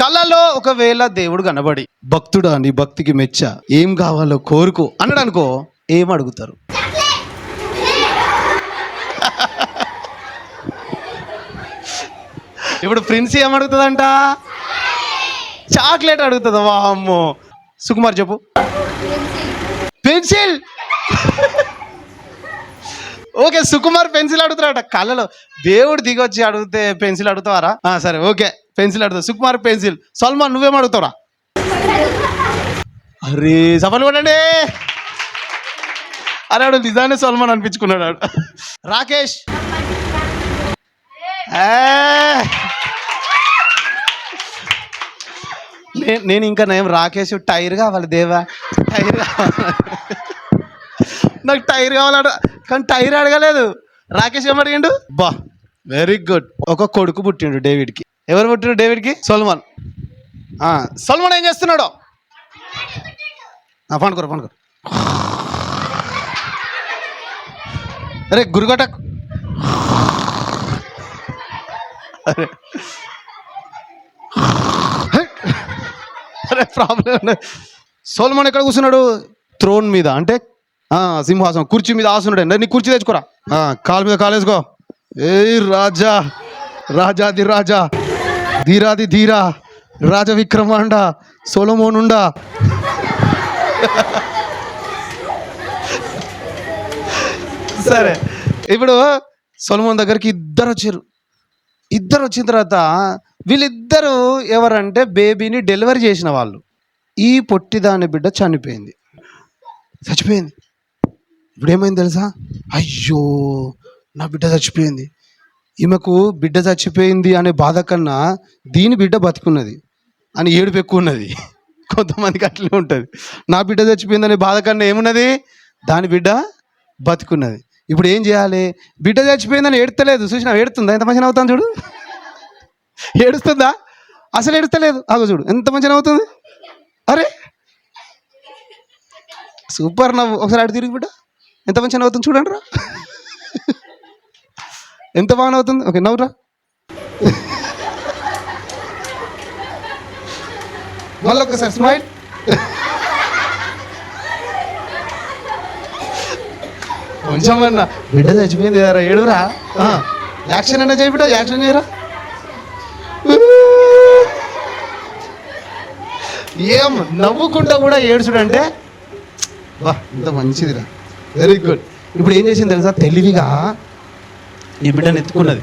కళలో ఒకవేళ దేవుడు కనబడి, భక్తుడా నీ భక్తికి మెచ్చ, ఏం కావాలో కోరుకో అన్నాడు అనుకో, ఏం అడుగుతారు? ఇప్పుడు ప్రిన్స్ ఏమడుగుతుందంట? చాక్లెట్ అడుగుతుందా? వామ్మో. సుకుమార్ చెప్పు. పెన్సిల్. ఓకే, సుకుమార్ పెన్సిల్ అడుగుతాడట కళ్ళలో. దేవుడు దిగొచ్చి అడిగితే పెన్సిల్ అడుగుతావారా? సరే ఓకే, పెన్సిల్ అడుగుతావు. సుకుమార్ పెన్సిల్. సల్మాన్ నువ్వేం అడుగుతావురా? అరే సఫల్ కొనండి. అన్నాడు నిజాన్ని సల్మాన్ అనిపించుకున్నాడు. రాకేష్ నేను ఇంకా నేను రాకేష్ టైర్ కావాలి దేవా, టైర్ కావాలి, నాకు టైర్ కావాలట. కానీ టైర్ అడగలేదు. రాకేష్ ఏం అడిగిండు? బా వెరీ గుడ్. ఒక కొడుకు పుట్టిండు డేవిడ్కి. ఎవరు పుట్టిండు డేవిడ్కి? సల్మాన్. సల్మాన్ ఏం చేస్తున్నాడు? పండుకోరు పండుకోరు. అరే గురుగట. అరే అరే ప్రాబ్లం. సోల్మాన్ ఎక్కడ కూర్చున్నాడు? థ్రోన్ మీద, అంటే సింహాసనం, కుర్చీ మీద ఆసున్నాడు. నీ కుర్చీ తెచ్చుకోరా. కాలు మీద కాలేసుకో. ఏ రాజా, రాజాది రాజా, ధీరాది ధీరా, రాజ విక్రమాండ, సొలొమోనుండా. సరే, ఇప్పుడు సొలొమోన్ దగ్గరికి ఇద్దరు వచ్చారు. ఇద్దరు వచ్చిన తర్వాత వీళ్ళిద్దరూ ఎవరంటే బేబీని డెలివరీ చేసిన వాళ్ళు. ఈ పొట్టిదాని బిడ్డ చనిపోయింది. ఇప్పుడు ఏమైంది తెలుసా? అయ్యో నా బిడ్డ చచ్చిపోయింది. ఈమెకు బిడ్డ చచ్చిపోయింది అనే బాధ కన్నా దీని బిడ్డ బతికున్నది అని ఏడుపు ఎక్కువ ఉన్నది. కొంతమందికి అట్లే ఉంటుంది. నా బిడ్డ చచ్చిపోయింది అనే బాధ కన్నా ఏమున్నది? దాని బిడ్డ బతికున్నది. ఇప్పుడు ఏం చేయాలి? బిడ్డ చచ్చిపోయిందని ఏడుస్తలేదు. చూసినా ఏడుతుందా? ఎంత మంచిగా అవుతాను చూడు. ఏడుస్తుందా? అసలు ఏడుస్తలేదు. అగో చూడు ఎంత మంచిగా అవుతుంది. అరే సూపర్ నవ్వు. ఒకసారి అటు తిరిగి బిడ్డ ఎంత మంచిగా అవుతుంది చూడండి రా. ఎంత బాగా అవుతుంది. ఓకే నవ్వురా. మళ్ళీ ఒకసారి స్మైల్. కొంచెం అన్నా బిడ్డ చచ్చిపోయింది కదా ఏడురా. యాక్షన్ అన్నా చేయి బిడ్డ, యాక్షన్ చేయరా. ఏం నవ్వుకుంటా కూడా ఏడుచుడంటే బా ఇంత మంచిదిరా. Very good. ఇప్పుడు ఏం చేసింది తెలుసా? తెలివిగా ఈ బిడ్డను ఎత్తుకున్నది.